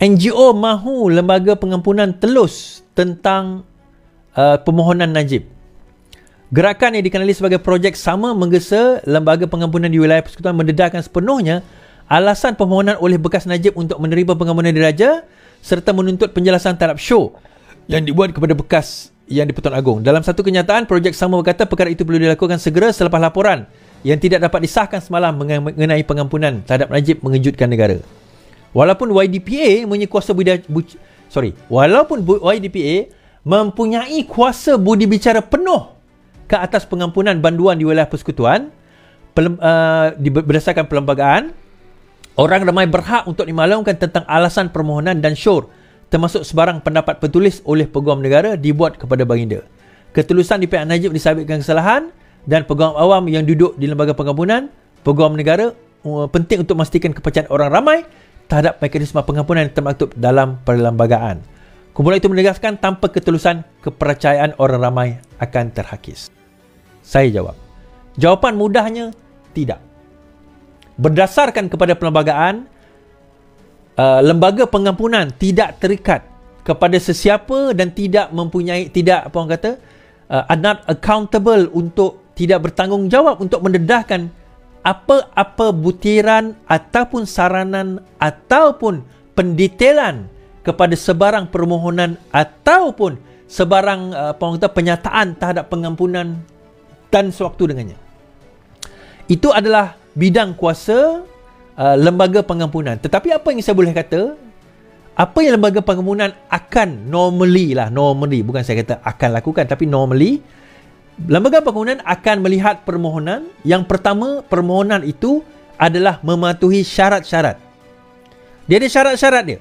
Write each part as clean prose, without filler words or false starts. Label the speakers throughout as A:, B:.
A: NGO mahu lembaga pengampunan telus tentang permohonan Najib. Gerakan yang dikenali sebagai projek sama menggesa lembaga pengampunan di wilayah persekutuan mendedahkan sepenuhnya alasan permohonan oleh bekas Najib untuk menerima pengampunan diraja serta menuntut penjelasan terhadap show yang dibuat kepada bekas yang di-Pertuan Agong. Dalam satu kenyataan, projek sama berkata perkara itu perlu dilakukan segera selepas laporan yang tidak dapat disahkan semalam mengenai pengampunan terhadap Najib mengejutkan negara. Walaupun YDPA mempunyai kuasa budi bicara penuh ke atas pengampunan banduan di wilayah persekutuan berdasarkan perlembagaan, orang ramai berhak untuk dimaklumkan tentang alasan permohonan dan syur termasuk sebarang pendapat tertulis oleh peguam negara dibuat kepada baginda. Ketulusan di pihak Najib disabitkan kesalahan dan peguam awam yang duduk di lembaga pengampunan peguam negara penting untuk memastikan kepercayaan orang ramai terhadap mekanisme pengampunan yang termaktub dalam perlembagaan. Kumpulan itu menegaskan tanpa ketulusan kepercayaan orang ramai akan terhakis. Saya jawab. Jawapan mudahnya tidak. Berdasarkan kepada perlembagaan, lembaga pengampunan tidak terikat kepada sesiapa dan are not accountable untuk tidak bertanggungjawab untuk mendedahkan apa-apa butiran ataupun saranan ataupun pendetailan kepada sebarang permohonan ataupun sebarang penyataan terhadap pengampunan dan sewaktu dengannya. Itu adalah bidang kuasa lembaga pengampunan. Tetapi apa yang saya boleh kata, apa yang lembaga pengampunan akan normally, bukan saya kata akan lakukan, tapi normally lembaga pengampunan akan melihat permohonan. Yang pertama, permohonan itu adalah mematuhi syarat-syarat. Dia ada syarat-syarat dia.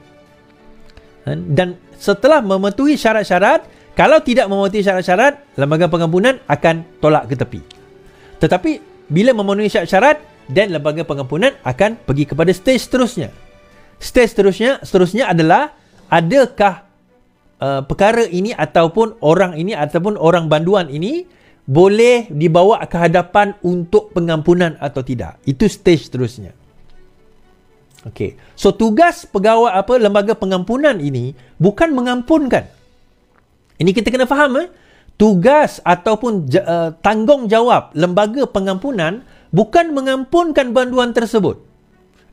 A: Dan setelah mematuhi syarat-syarat, kalau tidak mematuhi syarat-syarat, lembaga pengampunan akan tolak ke tepi. Tetapi bila memenuhi syarat-syarat, dan lembaga pengampunan akan pergi kepada stage seterusnya. Stage seterusnya adalah adakah perkara ini ataupun orang ini ataupun orang banduan ini boleh dibawa ke hadapan untuk pengampunan atau tidak. Itu stage seterusnya. Okey. So tugas pegawai lembaga pengampunan ini bukan mengampunkan. Ini kita kena faham. Tugas ataupun tanggungjawab lembaga pengampunan bukan mengampunkan banduan tersebut.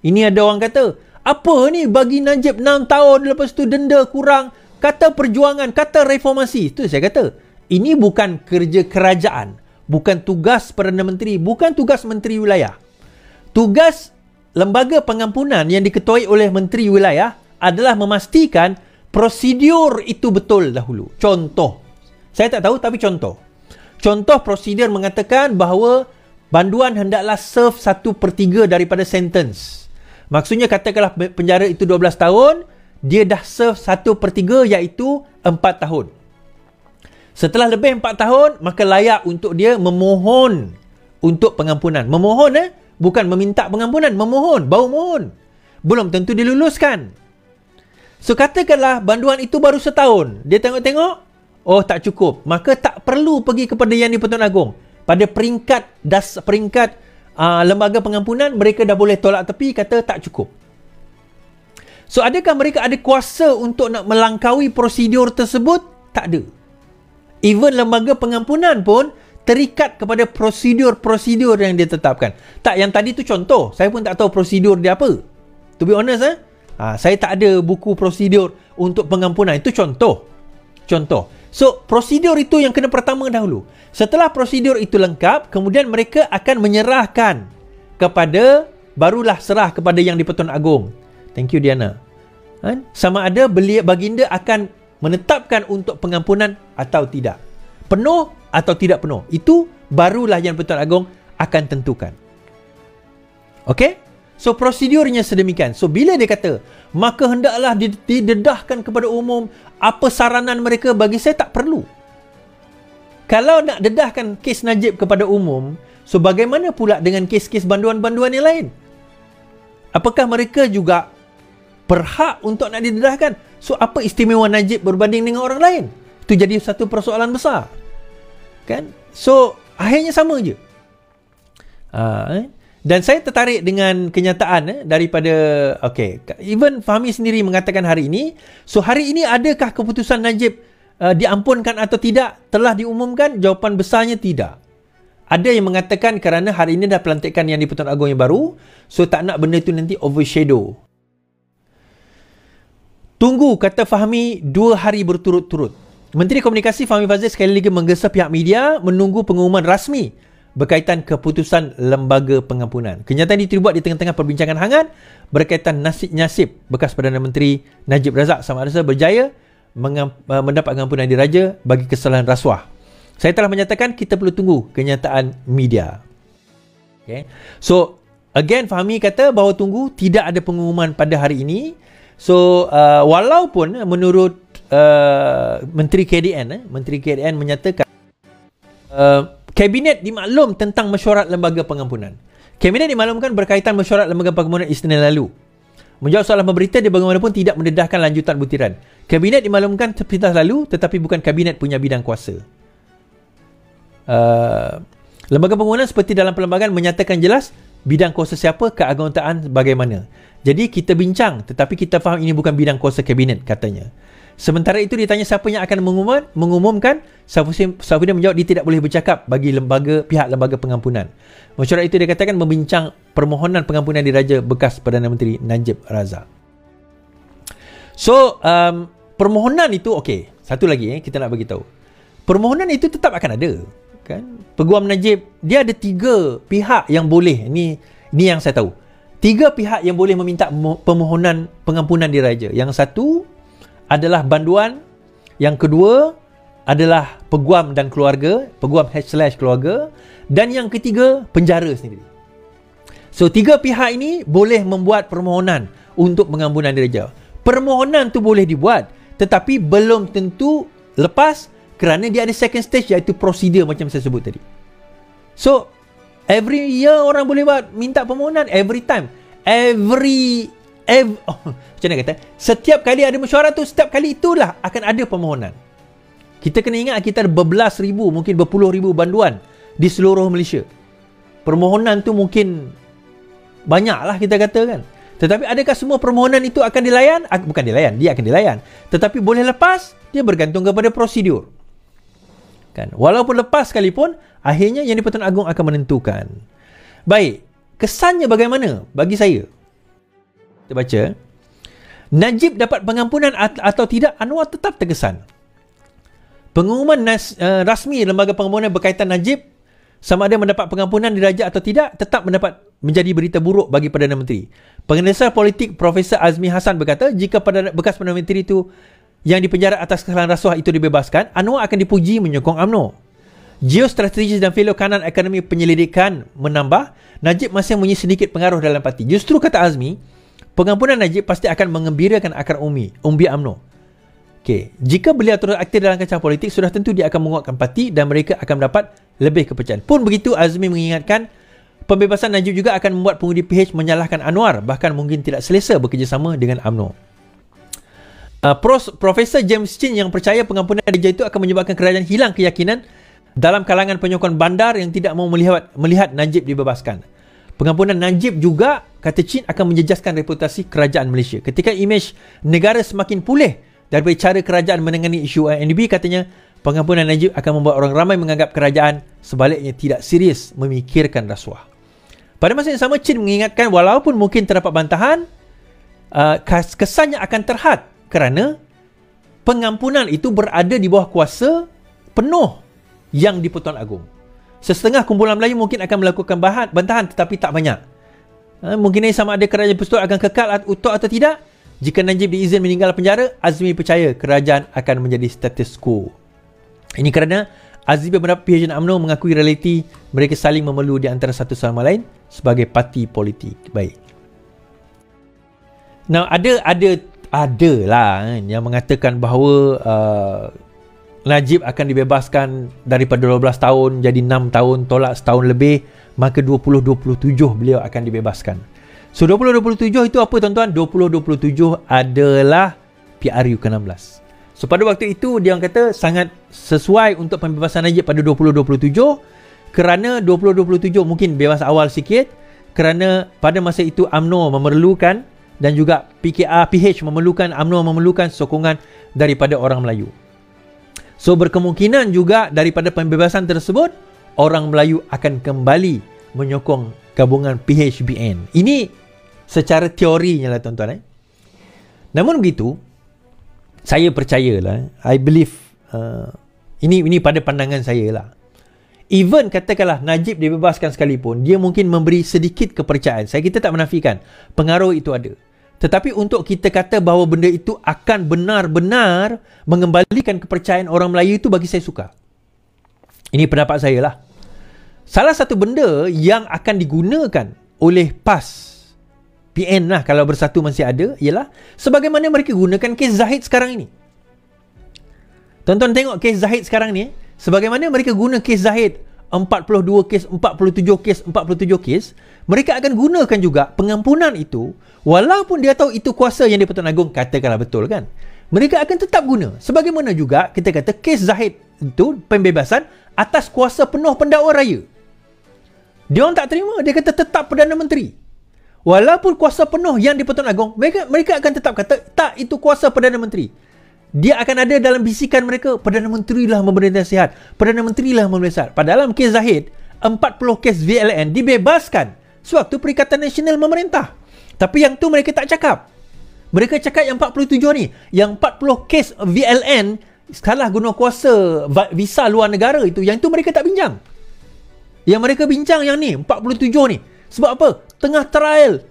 A: Ini ada orang kata, apa ni bagi Najib 6 tahun lepas tu denda kurang, kata perjuangan, kata reformasi. Itu saya kata, ini bukan kerja kerajaan, bukan tugas Perdana Menteri, bukan tugas Menteri Wilayah. Tugas lembaga pengampunan yang diketuai oleh Menteri Wilayah adalah memastikan prosedur itu betul dahulu. Contoh, saya tak tahu tapi contoh prosedur mengatakan bahawa banduan hendaklah serve 1/3 daripada sentence. Maksudnya katakanlah penjara itu 12 tahun, dia dah serve 1/3 iaitu 4 tahun. Setelah lebih 4 tahun, maka layak untuk dia memohon untuk pengampunan. Memohon bukan meminta pengampunan, memohon, baru mohon. Belum tentu diluluskan. So katakanlah banduan itu baru setahun. Dia tengok-tengok, oh tak cukup. Maka tak perlu pergi kepada Yang di-Pertuan Agong. Pada peringkat lembaga pengampunan, mereka dah boleh tolak tepi, kata tak cukup. So adakah mereka ada kuasa untuk nak melangkaui prosedur tersebut? Tak ada. Even lembaga pengampunan pun terikat kepada prosedur-prosedur yang dia tetapkan. Tak, yang tadi tu contoh. Saya pun tak tahu prosedur dia apa. To be honest, saya tak ada buku prosedur untuk pengampunan. Itu contoh. So, prosedur itu yang kena pertama dahulu. Setelah prosedur itu lengkap, kemudian mereka akan menyerahkan kepada, barulah serah kepada Yang di-Pertuan Agong. Thank you, Diana. Sama ada baginda akan menetapkan untuk pengampunan atau tidak. Penuh atau tidak penuh. Itu barulah Yang di-Pertuan Agong akan tentukan. Okey? So, prosedurnya sedemikian. So, bila dia kata, maka hendaklah didedahkan kepada umum apa saranan mereka, bagi saya tak perlu. Kalau nak dedahkan kes Najib kepada umum, so bagaimana pula dengan kes-kes banduan-banduan yang lain? Apakah mereka juga berhak untuk nak didedahkan? So, apa istimewa Najib berbanding dengan orang lain? Itu jadi satu persoalan besar. Kan? So, akhirnya sama je. Dan saya tertarik dengan kenyataan daripada, even Fahmi sendiri mengatakan hari ini. So hari ini adakah keputusan Najib diampunkan atau tidak telah diumumkan? Jawapan besarnya tidak. Ada yang mengatakan kerana hari ini dah pelantikan yang di-Pertuan Agong yang baru, so tak nak benda tu nanti overshadow. Tunggu, kata Fahmi, 2 hari berturut-turut. Menteri Komunikasi Fahmi Fadzil sekali lagi menggesa pihak media menunggu pengumuman rasmi berkaitan keputusan Lembaga Pengampunan. Kenyataan itu dibuat di tengah-tengah perbincangan hangat berkaitan nasib bekas Perdana Menteri Najib Razak sama ada berjaya mendapat pengampunan diraja bagi kesalahan rasuah. Saya telah menyatakan kita perlu tunggu kenyataan media. Okay. So, again Fahmi kata bahawa tunggu, tidak ada pengumuman pada hari ini. So, walaupun menurut Menteri KDN menyatakan Kabinet dimaklum tentang mesyuarat Lembaga Pengampunan. Kabinet dimaklumkan berkaitan mesyuarat Lembaga Pengampunan Isnin lalu. Menjawab soalan pemberita, dia bagaimanapun tidak mendedahkan lanjutan butiran. Kabinet dimaklumkan sepintas lalu, tetapi bukan kabinet punya bidang kuasa. Lembaga Pengampunan seperti dalam perlembagaan menyatakan jelas bidang kuasa siapa, keanggotaan bagaimana. Jadi kita bincang, tetapi kita faham ini bukan bidang kuasa kabinet, katanya. Sementara itu ditanya siapa yang akan mengumumkan, Syafuddin menjawab dia tidak boleh bercakap bagi pihak Lembaga Pengampunan. Mesyuarat itu dikatakan membincang permohonan pengampunan diraja bekas Perdana Menteri Najib Razak. So, permohonan itu okey. Satu lagi kita nak bagi tahu. Permohonan itu tetap akan ada, kan? Peguam Najib, dia ada 3 pihak yang boleh. Ini yang saya tahu. 3 pihak yang boleh meminta permohonan pengampunan diraja. Yang satu adalah banduan, yang kedua adalah peguam dan keluarga, peguam / keluarga, dan yang ketiga penjara sendiri. So 3 pihak ini boleh membuat permohonan untuk pengampunan diraja. Permohonan tu boleh dibuat, tetapi belum tentu lepas kerana dia ada second stage, iaitu prosedur macam saya sebut tadi. So every year orang boleh buat minta permohonan, every time, macam mana kata, setiap kali ada mesyuarat tu, setiap kali itulah akan ada permohonan. Kita kena ingat kita ada berbelas ribu, mungkin berpuluh ribu banduan di seluruh Malaysia. Permohonan tu mungkin banyaklah kita kata, kan. Tetapi adakah semua permohonan itu akan dilayan? Bukan dilayan, dia akan dilayan. Tetapi boleh lepas, dia bergantung kepada prosedur, kan. Walaupun lepas sekalipun, akhirnya Yang di-Pertuan Agong akan menentukan. Baik, kesannya bagaimana bagi saya? Kita baca, Najib dapat pengampunan atau tidak, Anwar tetap terkesan. Pengumuman rasmi Lembaga Pengampunan berkaitan Najib sama ada mendapat pengampunan diraja atau tidak tetap menjadi berita buruk bagi Perdana Menteri. Penganalisa politik Profesor Azmi Hassan berkata, jika bekas Perdana Menteri itu yang dipenjara atas kesalahan rasuah itu dibebaskan, Anwar akan dipuji menyokong UMNO. Geostrategis dan fellow kanan Akademi Penyelidikan menambah, Najib masih mempunyai sedikit pengaruh dalam parti. Justru kata Azmi, pengampunan Najib pasti akan mengembirakan akar umbi UMNO. Okay. Jika beliau terus aktif dalam kancah politik, sudah tentu dia akan menguatkan parti dan mereka akan mendapat lebih kepercayaan. Pun begitu, Azmi mengingatkan pembebasan Najib juga akan membuat pengundi PH menyalahkan Anwar, bahkan mungkin tidak selesa bekerjasama dengan UMNO. Profesor James Chin yang percaya pengampunan diraja itu akan menyebabkan kerajaan hilang keyakinan dalam kalangan penyokong bandar yang tidak mahu melihat Najib dibebaskan. Pengampunan Najib juga, kata Chin, akan menjejaskan reputasi kerajaan Malaysia. Ketika imej negara semakin pulih daripada cara kerajaan menangani isu UNDP, katanya pengampunan Najib akan membuat orang ramai menganggap kerajaan sebaliknya tidak serius memikirkan rasuah. Pada masa yang sama, Chin mengingatkan walaupun mungkin terdapat bantahan, kesannya akan terhad kerana pengampunan itu berada di bawah kuasa penuh Yang di-Pertuan Agong. Sesetengah kumpulan Melayu mungkin akan melakukan bantahan, tetapi tak banyak. Mungkin ini sama ada kerajaan persekutuan akan kekal utuh atau tidak. Jika Najib diizin meninggal penjara, Azmi percaya kerajaan akan menjadi status quo. Ini kerana Azmi beberapa pihak UMNO mengakui realiti mereka saling memerlu di antara satu sama lain sebagai parti politik. Baik. Now ada lah yang mengatakan bahawa Najib akan dibebaskan daripada 12 tahun jadi 6 tahun, tolak setahun lebih, maka 2027 beliau akan dibebaskan. So 2027 itu apa, tuan-tuan? 2027 adalah PRU ke-16. So pada waktu itu dia orang kata sangat sesuai untuk pembebasan Najib pada 2027, kerana 2027 mungkin bebas awal sikit, kerana pada masa itu UMNO memerlukan dan juga PH memerlukan, UMNO memerlukan sokongan daripada orang Melayu. So berkemungkinan juga daripada pembebasan tersebut, orang Melayu akan kembali menyokong gabungan PHBN. Ini secara teorinya lah tuan-tuan. Namun begitu, saya percayalah, I believe, ini pada pandangan saya lah. Even katakanlah Najib dibebaskan sekalipun, dia mungkin memberi sedikit kepercayaan. Kita tak menafikan pengaruh itu ada. Tetapi untuk kita kata bahawa benda itu akan benar-benar mengembalikan kepercayaan orang Melayu, itu bagi saya sukar. Ini pendapat saya lah. Salah satu benda yang akan digunakan oleh PAS PN lah, kalau Bersatu masih ada, ialah sebagaimana mereka gunakan kes Zahid sekarang ini. Tuan-tuan tengok kes Zahid sekarang ni, sebagaimana mereka guna kes Zahid 42 kes, 47 kes, 47 kes, mereka akan gunakan juga pengampunan itu, walaupun dia tahu itu kuasa yang di-Pertuan Agong katakanlah betul kan. Mereka akan tetap guna. Sebagaimana juga kita kata kes Zahid itu pembebasan atas kuasa penuh pendakwa raya. Dia orang tak terima, dia kata tetap Perdana Menteri. Walaupun kuasa penuh yang di-Pertuan Agong, mereka akan tetap kata tak, itu kuasa Perdana Menteri. Dia akan ada dalam bisikan mereka, Perdana Menteri lah memberi nasihat, Perdana Menteri lah memberi nasihat. Padahal dalam kes Zahid, 40 kes VLN dibebaskan sewaktu Perikatan Nasional memerintah. Tapi yang tu mereka tak cakap. Mereka cakap yang 47 ni, yang 40 kes VLN salah guna kuasa visa luar negara itu, yang tu mereka tak bincang. Yang mereka bincang yang ni, 47 ni. Sebab apa? Tengah trial,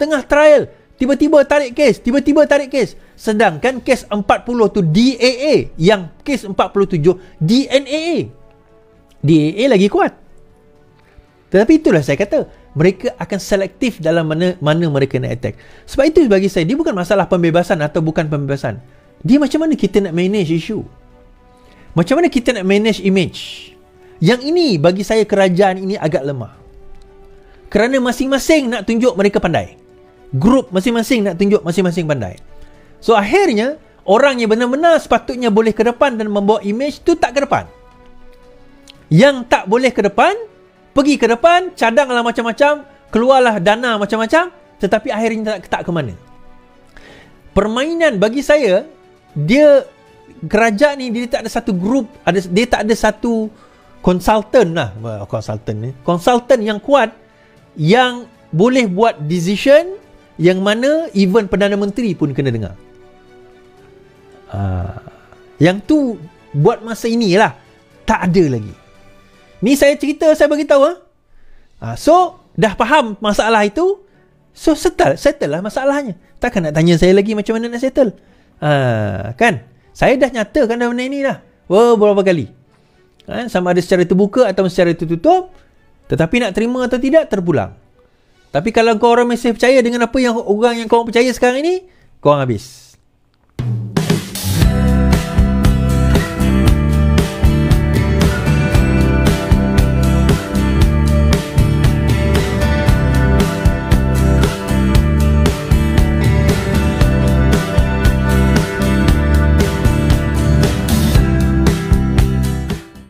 A: tiba-tiba tarik kes. Sedangkan kes 40 tu DAA, yang kes 47 DNAA. DAA lagi kuat. Tetapi itulah saya kata, mereka akan selektif dalam mana mereka nak attack. Sebab itu bagi saya, dia bukan masalah pembebasan atau bukan pembebasan. Dia macam mana kita nak manage isu. Macam mana kita nak manage image. Yang ini bagi saya kerajaan ini agak lemah. Kerana masing-masing nak tunjuk mereka pandai. Grup masing-masing nak tunjuk masing-masing pandai. So akhirnya, orang yang benar-benar sepatutnya boleh ke depan dan membawa image tu tak ke depan. Yang tak boleh ke depan, pergi ke depan, cadanglah macam-macam, keluarlah dana macam-macam, tetapi akhirnya tak ke mana. Permainan bagi saya, kerajaan ni dia tak ada satu grup, dia tak ada satu konsultan yang kuat yang boleh buat decision yang mana even Perdana Menteri pun kena dengar. Yang tu buat masa inilah tak ada lagi. Ni saya cerita, saya bagi tahu. So dah faham masalah itu, so settle lah masalahnya. Takkan nak tanya saya lagi macam mana nak settle. Kan? Saya dah nyatakan dah benda ni dah beberapa kali. Sama ada secara terbuka atau secara tertutup. Tetapi nak terima atau tidak, terpulang. Tapi kalau kau orang masih percaya dengan apa yang orang yang kau percaya sekarang ini, kau orang habis.